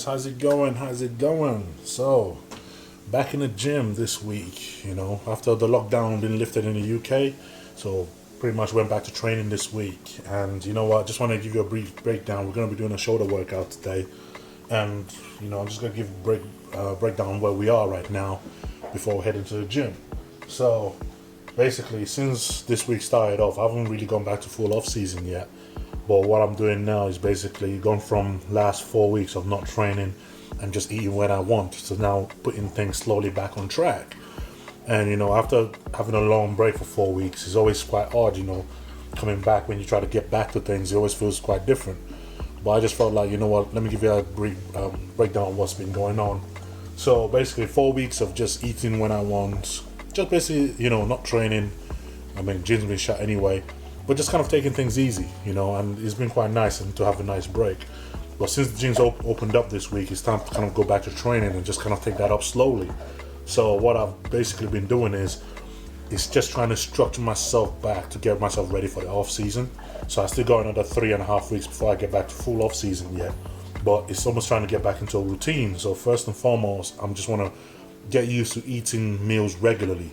guys, how's it going? So back in the gym this week, after the lockdown been lifted in the UK. So pretty much went back to training this week. And you know what, just want to give you a brief breakdown. We're going to be doing a shoulder workout today. And I'm just going to give a breakdown where we are right now before we head into the gym. So basically, since this week started off, I haven't really gone back to full off season yet. But what I'm doing now is basically gone from last 4 weeks of not training and just eating when I want to now putting things slowly back on track. And after having a long break for 4 weeks, it's always quite hard, coming back. When you try to get back to things, it always feels quite different. But I just felt like, let me give you a brief breakdown of what's been going on. So basically 4 weeks of just eating when I want, just basically, not training. I mean, gym's been shut anyway, but just kind of taking things easy, and it's been quite nice and to have a nice break. But since the gym's opened up this week, it's time to kind of go back to training and just kind of take that up slowly. So what I've basically been doing is just trying to structure myself back to get myself ready for the off season. So I still got another 3.5 weeks before I get back to full off season yet. But it's almost trying to get back into a routine. So first and foremost, I'm just want to get used to eating meals regularly.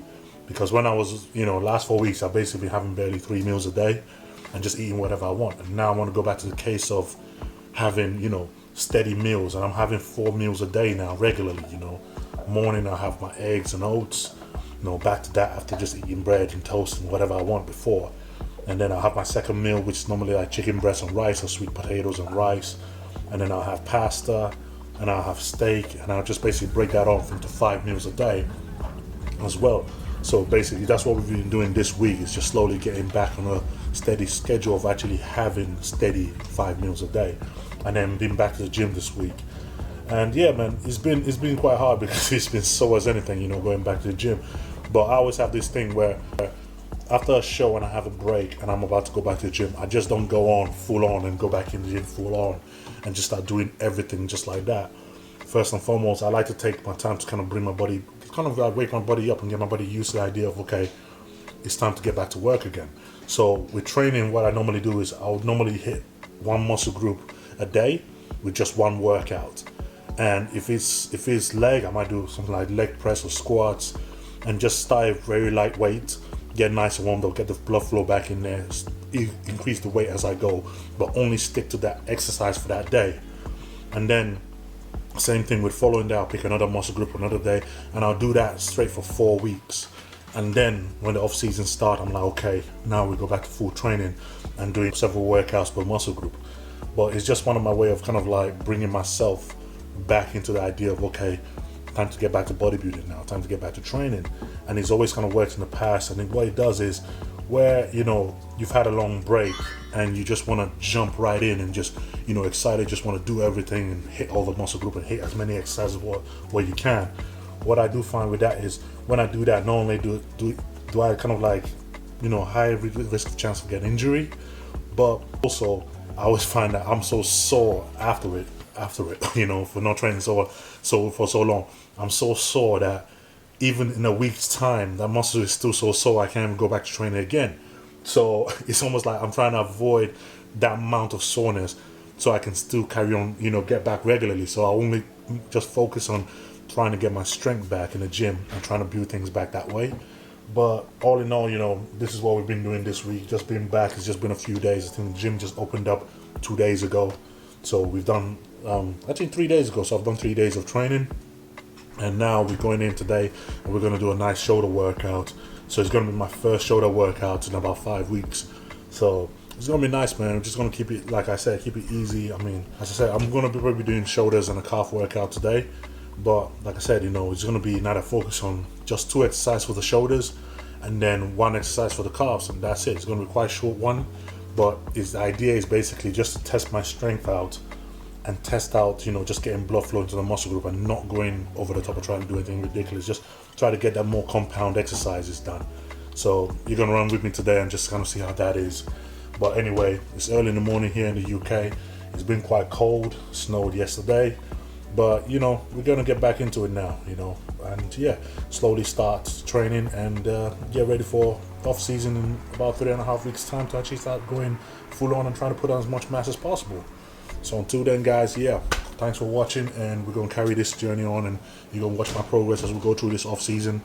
Because when I was, last 4 weeks, I've basically been having barely 3 meals a day and just eating whatever I want. And now I want to go back to the case of having, steady meals. And I'm having 4 meals a day now regularly, Morning I have my eggs and oats, back to that after just eating bread and toast and whatever I want before. And then I'll have my second meal, which is normally like chicken breast and rice or sweet potatoes and rice. And then I'll have pasta and I'll have steak, and I'll just basically break that off into 5 meals a day as well. So basically that's what we've been doing this week, is just slowly getting back on a steady schedule of actually having steady 5 meals a day, and then being back to the gym this week. And yeah, man, it's been quite hard because it's been sore as anything, going back to the gym. But I always have this thing where after a show and I have a break and I'm about to go back to the gym, I just don't go on full on and go back in the gym full on and just start doing everything just like that. First and foremost, I like to take my time to kind of bring my body, kind of like wake my body up and get my body used to the idea of, okay, it's time to get back to work again. So with training, what I normally do is I'll normally hit one muscle group a day with just one workout. And if it's leg, I might do something like leg press or squats and just start very lightweight, get nice and warmed up, get the blood flow back in there, increase the weight as I go, but only stick to that exercise for that day. And then same thing with following that, I'll pick another muscle group another day, and I'll do that straight for 4 weeks. And then when the off season starts, I'm like, okay, now we go back to full training and doing several workouts per muscle group. But it's just one of my way of kind of like bringing myself back into the idea of, okay, time to get back to bodybuilding now, time to get back to training. And it's always kind of worked in the past. And what it does is, where you've had a long break and you just want to jump right in and just excited, just want to do everything and hit all the muscle group and hit as many exercises what you can. What I do find with that is, when I do that, not only do I kind of like high risk of chance of getting injury, but also I always find that I'm so sore after it for not training so for so long. I'm so sore that even in a week's time, that muscle is still so sore I can't even go back to training again. So it's almost like I'm trying to avoid that amount of soreness so I can still carry on, get back regularly. So I only just focus on trying to get my strength back in the gym and trying to build things back that way. But all in all, this is what we've been doing this week. Just being back, it's just been a few days. I think the gym just opened up 2 days ago. So we've done, actually 3 days ago. So I've done 3 days of training. And now we're going in today and we're going to do a nice shoulder workout. So it's going to be my first shoulder workout in about 5 weeks. So it's going to be nice, man. I'm just going to keep it, like I said, keep it easy. I mean, as I said, I'm going to be probably doing shoulders and a calf workout today. But like I said, it's going to be not a focus on just 2 exercises for the shoulders and then 1 exercise for the calves. And that's it. It's going to be quite a short one. But the idea is basically just to test my strength out and test out, just getting blood flow into the muscle group and not going over the top of trying to do anything ridiculous. Just try to get that more compound exercises done. So you're going to run with me today and just kind of see how that is. But anyway, it's early in the morning here in the UK. It's been quite cold, snowed yesterday. But, we're going to get back into it now, and yeah, slowly start training and get ready for off season in about 3.5 weeks time to actually start going full on and trying to put on as much mass as possible. So until then, guys, yeah, thanks for watching, and we're going to carry this journey on, and you're going to watch my progress as we go through this off season,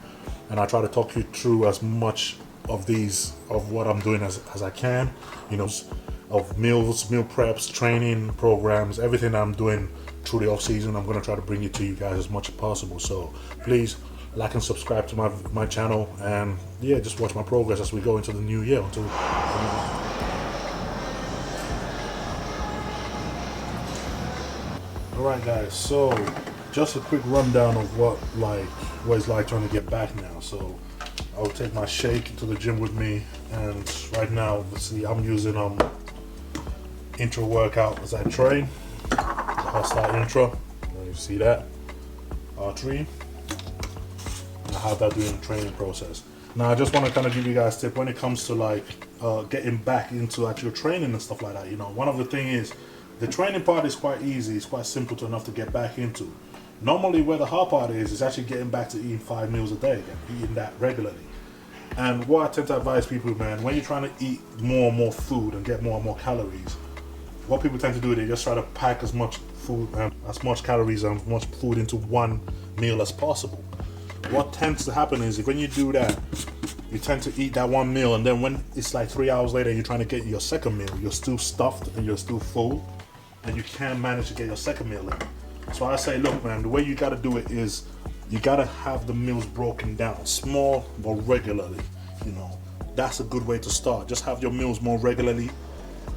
and I try to talk you through as much of what I'm doing as I can, you know, of meal preps, training programs, everything I'm doing through the off season. I'm going to try to bring it to you guys as much as possible. So please like and subscribe to my channel, and yeah, just watch my progress as we go into the new year. Alright guys, so just a quick rundown of what it's like trying to get back now. So I'll take my shake to the gym with me, and right now, let's see, I'm using intro workout as I train. I'll start intro, you see that, R3, and how that doing the training process. Now I just want to kind of give you guys a tip when it comes to getting back into actual training and stuff like that. You know, one of the thing is, the training part is quite easy, it's quite simple enough to get back into. Normally where the hard part is actually getting back to eating 5 meals a day again, eating that regularly. And what I tend to advise people, man, when you're trying to eat more and more food and get more and more calories, what people tend to do is they just try to pack as much food and as much calories and as much food into one meal as possible. What tends to happen is when you do that, you tend to eat that one meal, and then when it's like 3 hours later, you're trying to get your second meal, you're still stuffed and you're still full, and you can't manage to get your second meal in. So I say, look man, the way you gotta do it is you gotta have the meals broken down, small but regularly. You know, that's a good way to start. Just have your meals more regularly,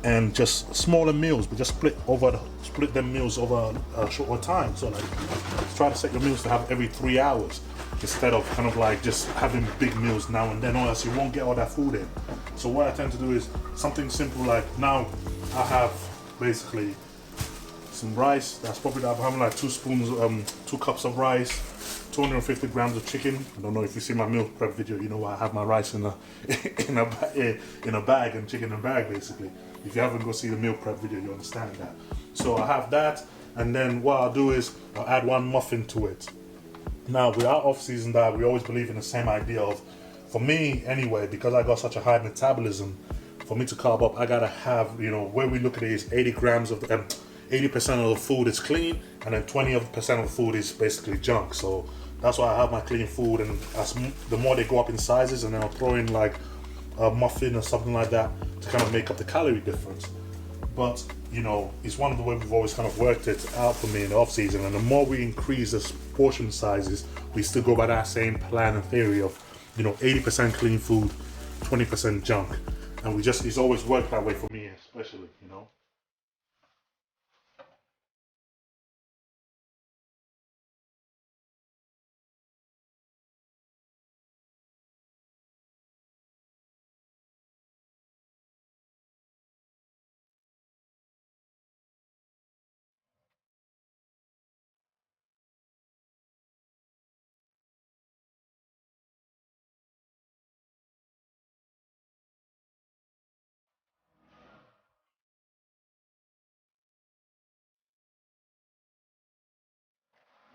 and just smaller meals, but just split them meals over a shorter time. So try to set your meals to have every 3 hours instead of kind of just having big meals now and then, or else you won't get all that food in. So what I tend to do is something simple, like now I have basically some rice. That's probably, I'm having 2 cups of rice, 250 grams of chicken. I don't know if you see my meal prep video, you know I have my rice in a bag, and chicken in a bag basically. If you haven't go see the meal prep video, you understand that. So I have that, and then what I'll do is I'll add 1 muffin to it. Now with our off-season diet, we always believe in the same idea of, for me anyway, because I got such a high metabolism, for me to carb up, I gotta have, you know, where we look at it is 80 grams of 80% of the food is clean, and then 20% of the food is basically junk. So that's why I have my clean food, and the more they go up in sizes, and then I'll throw in like a muffin or something like that to kind of make up the calorie difference. But you know, it's one of the ways we've always kind of worked it out for me in the off season, and the more we increase the portion sizes, we still go by that same plan and theory of, you know, 80% clean food, 20% junk, and it's always worked that way for me especially, you know.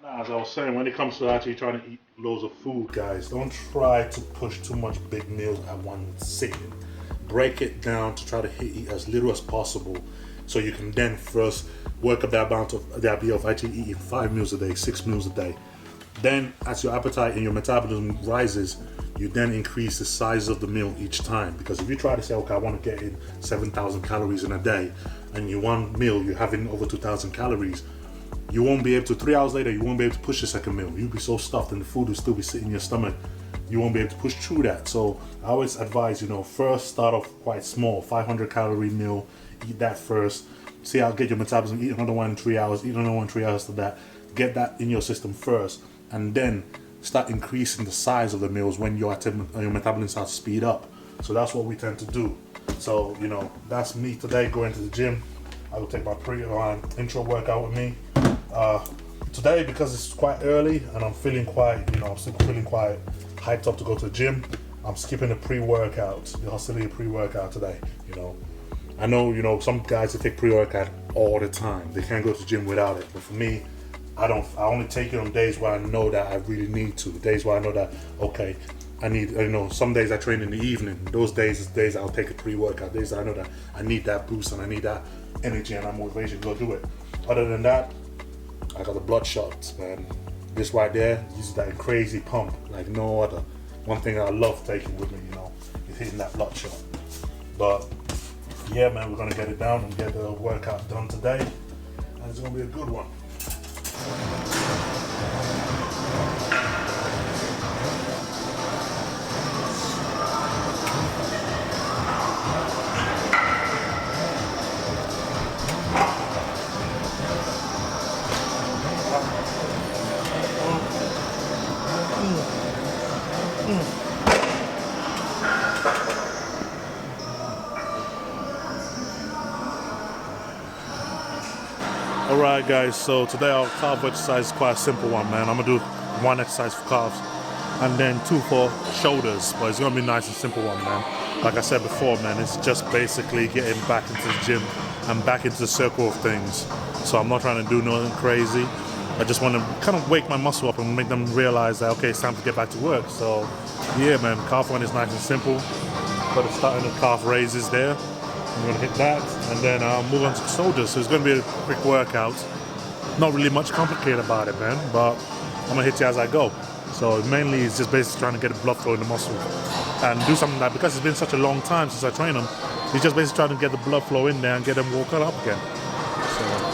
Now, as I was saying, when it comes to actually trying to eat loads of food, guys, don't try to push too much big meals at one sitting. Break it down to try to eat as little as possible, so you can then first work up the idea of actually eating 5 meals a day, 6 meals a day. Then, as your appetite and your metabolism rises, you then increase the size of the meal each time. Because if you try to say, okay, I want to get in 7,000 calories in a day, and you one meal you're having over 2,000 calories, you won't be able to, 3 hours later, you won't be able to push the second meal. You'll be so stuffed and the food will still be sitting in your stomach. You won't be able to push through that. So I always advise, you know, first start off quite small, 500 calorie meal, eat that first. See how get your metabolism, eat another one in 3 hours, eat another one in 3 hours to that. Get that in your system first, and then start increasing the size of the meals when your metabolism starts to speed up. So that's what we tend to do. So, you know, that's me today going to the gym. I will take my intro workout with me. Today, because it's quite early and I'm feeling quite, you know, I'm still feeling quite hyped up to go to the gym, I'm skipping the pre-workout, the hostility pre-workout today, you know. I know, you know, some guys that take pre-workout all the time. They can't go to the gym without it. But for me, I only take it on days where I know that I really need to. Days where I know that, okay, I need, you know, some days I train in the evening. Those days is days I'll take a pre-workout. Days I know that I need that boost and I need that energy and that motivation to go do it. Other than that, I got the bloodshot, man. This right there uses that crazy pump like no other. One thing I love taking with me, is hitting that bloodshot. But yeah, man, we're gonna get it down and get the workout done today, and it's gonna be a good one. Alright guys, so today our calf exercise is quite a simple one, man. I'm gonna do one exercise for calves and then two for shoulders, but it's gonna be a nice and simple one, man. Like I said before, man, it's just basically getting back into the gym and back into the circle of things. So I'm not trying to do nothing crazy. I just want to kind of wake my muscle up and make them realize that, okay, it's time to get back to work. So yeah, man, calf one is nice and simple. Got to start in the calf raises there. I'm going to hit that and then I'll move on to shoulders. So it's going to be a quick workout. Not really much complicated about it, man, but I'm going to hit you as I go. So mainly it's just basically trying to get the blood flow in the muscle and do something that, because it's been such a long time since I trained them, it's just basically trying to get the blood flow in there and get them walking up again. So.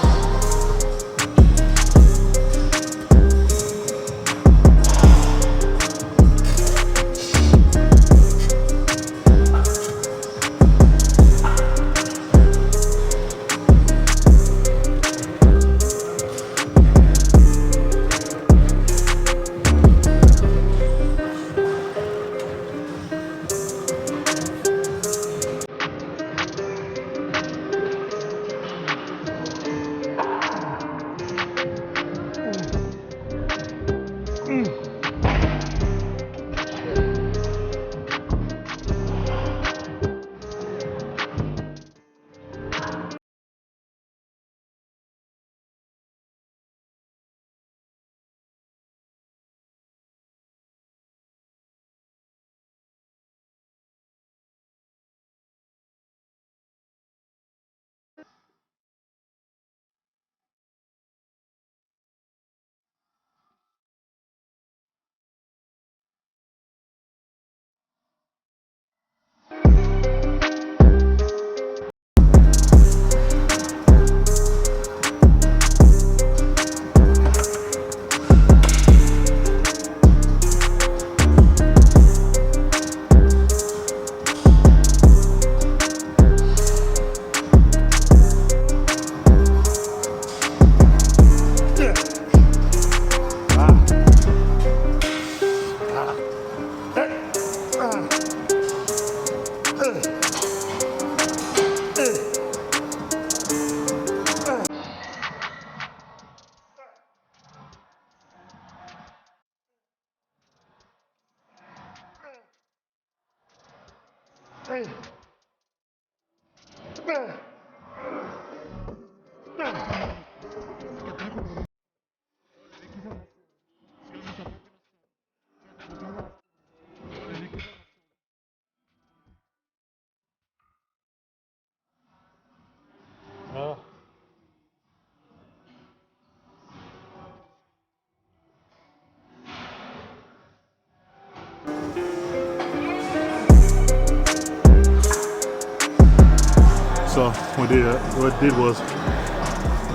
So what I did was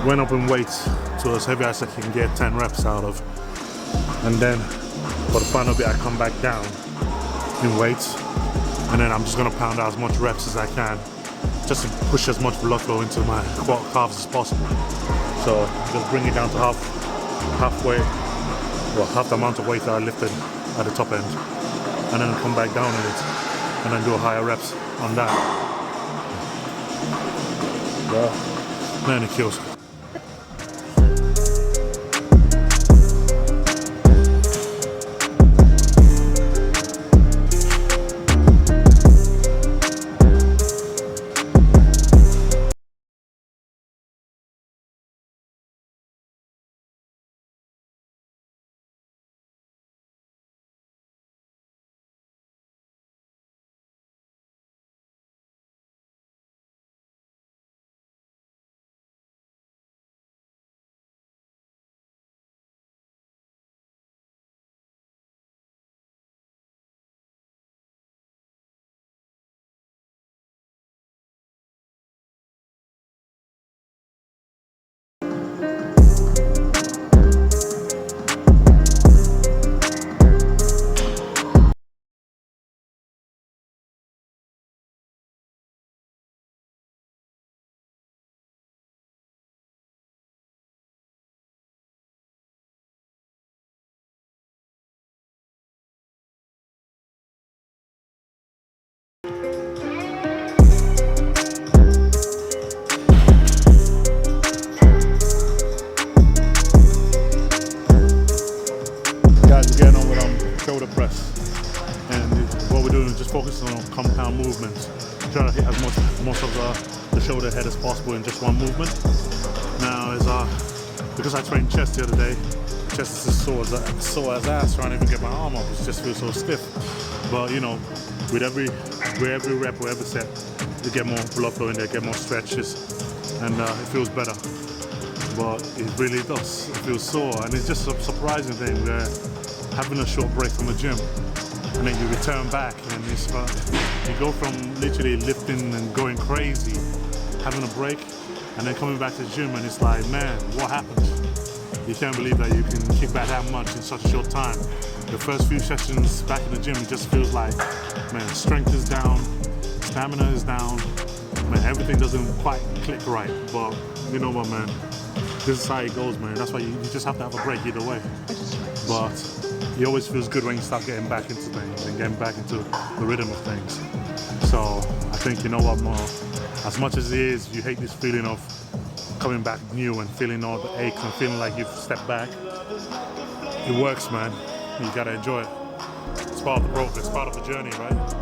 went up in weights to as heavy as I can get 10 reps out of, and then for the final bit I come back down in weights, and then I'm just gonna pound out as much reps as I can just to push as much blood flow into my calves as possible. So just bring it down to halfway, well, half the amount of weight that I lifted at the top end, and then come back down on it and then do higher reps on that. Man, it kills. press. And what we're doing is just focusing on compound movements, trying to hit as most of the shoulder head as possible in just one movement. Now, because I trained chest the other day, chest is sore as ass trying to even get my arm up. It just feels so stiff. But you know, with every rep or every set, you get more blood flow in there, get more stretches, and it feels better. But it really does. It feels sore, and it's just a surprising thing where having a short break from the gym, and then you return back, and it's you go from literally lifting and going crazy, having a break, and then coming back to the gym, and it's like, man, what happened? You can't believe that you can kick back that much in such a short time. The first few sessions back in the gym, it just feels like, man, strength is down, stamina is down, man, everything doesn't quite click right. But you know what, man, this is how it goes, man. That's why you just have to have a break either way. But it always feels good when you start getting back into things and getting back into the rhythm of things. So I think, you know what, more, as much as it is, you hate this feeling of coming back new and feeling all the aches and feeling like you've stepped back. It works, man. You gotta enjoy it. It's part of the progress, it's part of the journey, right?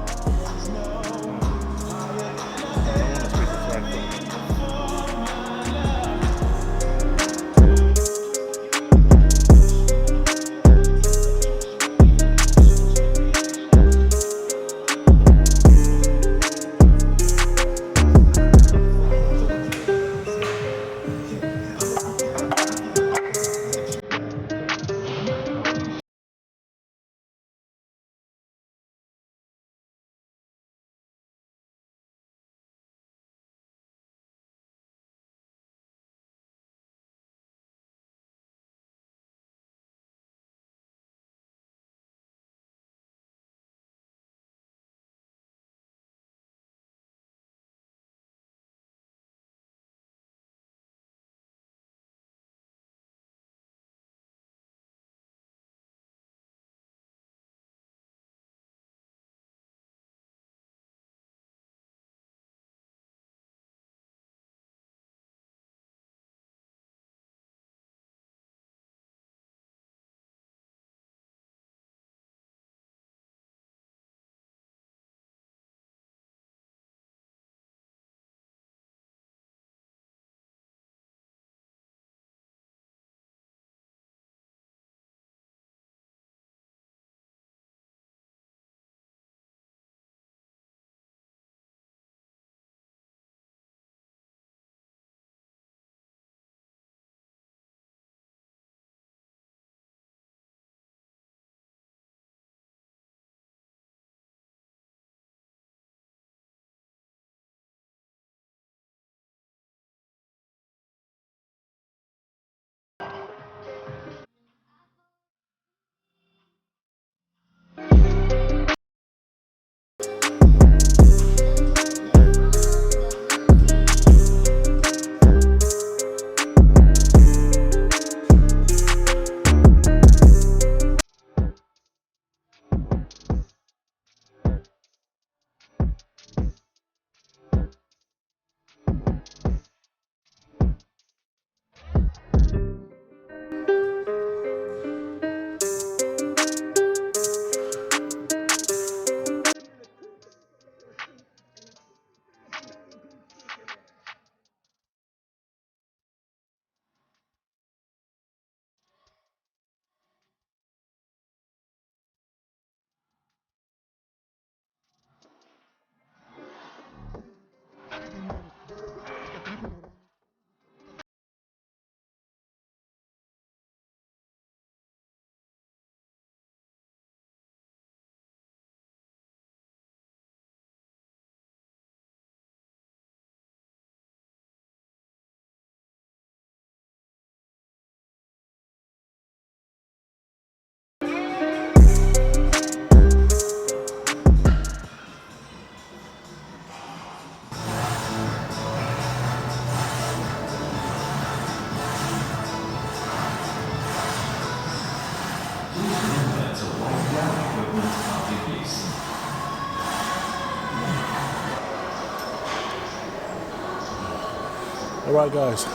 Alright guys,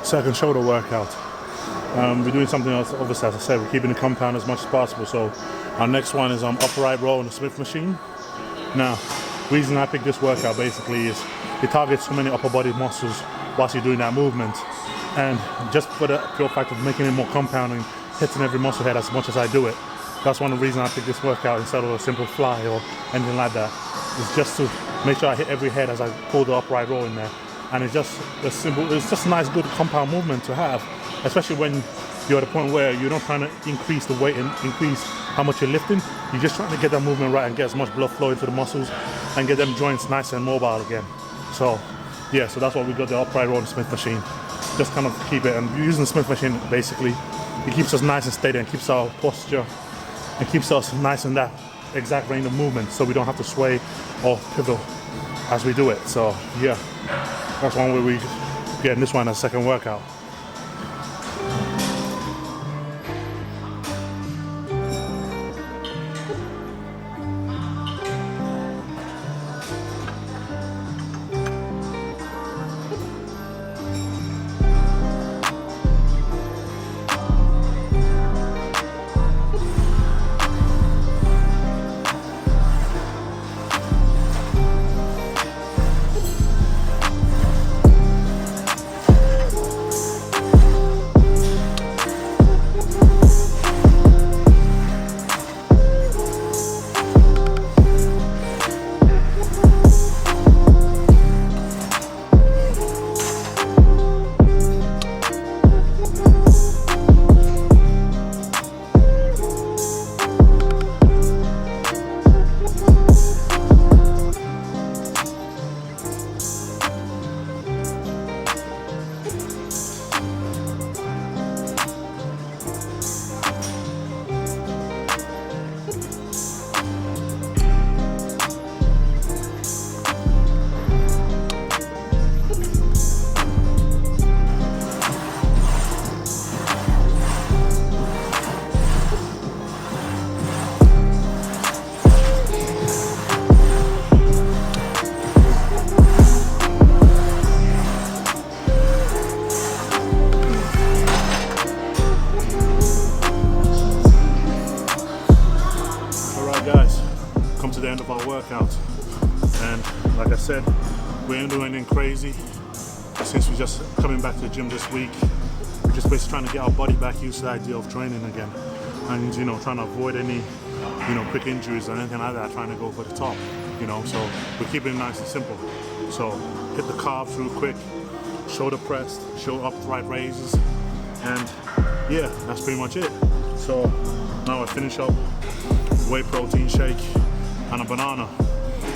second shoulder workout. We're doing something else, obviously, as I said, we're keeping the compound as much as possible. So our next one is upright row on the Smith machine. Now, the reason I picked this workout basically is it targets so many upper body muscles whilst you're doing that movement. And just for the pure fact of making it more compound and hitting every muscle head as much as I do it, that's one of the reasons I picked this workout instead of a simple fly or anything like that. It's just to make sure I hit every head as I pull the upright row in there. And it's just a simple, it's just a nice, good compound movement to have, especially when you're at a point where you're not trying to increase the weight and increase how much you're lifting. You're just trying to get that movement right and get as much blood flow into the muscles and get them joints nice and mobile again. So yeah, so that's why we got the upright row on the Smith machine. Just kind of keep it, and using the Smith machine basically, it keeps us nice and steady and keeps our posture and keeps us nice in that exact range of movement, so we don't have to sway or pivot as we do it. So yeah, that's one way we get this one as a second workout. To the end of our workout, and like I said, we ain't doing anything crazy since we're just coming back to the gym this week. We're just basically trying to get our body back used to the idea of training again, and trying to avoid any quick injuries or anything like that, trying to go for the top, so we're keeping it nice and simple. So hit the calves real quick, shoulder pressed, shoulder upright raises, and yeah, that's pretty much it. So now I finish up whey protein shake and a banana,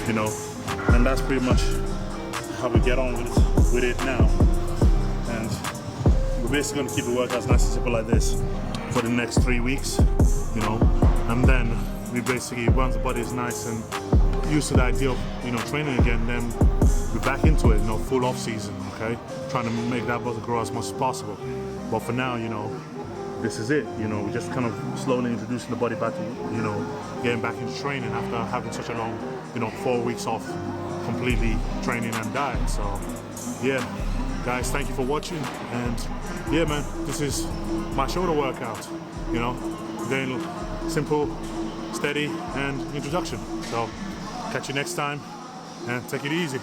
and that's pretty much how we get on with it now. And we're basically going to keep the workouts nice and simple like this for the next 3 weeks, and then we basically, once the body is nice and used to the idea of training again, then we're back into it, full off season, okay, trying to make that muscle grow as much as possible. But for now, this is it. We're just kind of slowly introducing the body back to, getting back into training after having such a long, 4 weeks off completely training and diet. So yeah, guys, thank you for watching. And yeah, man, this is my shoulder workout, very simple, steady, and introduction. So catch you next time, and take it easy.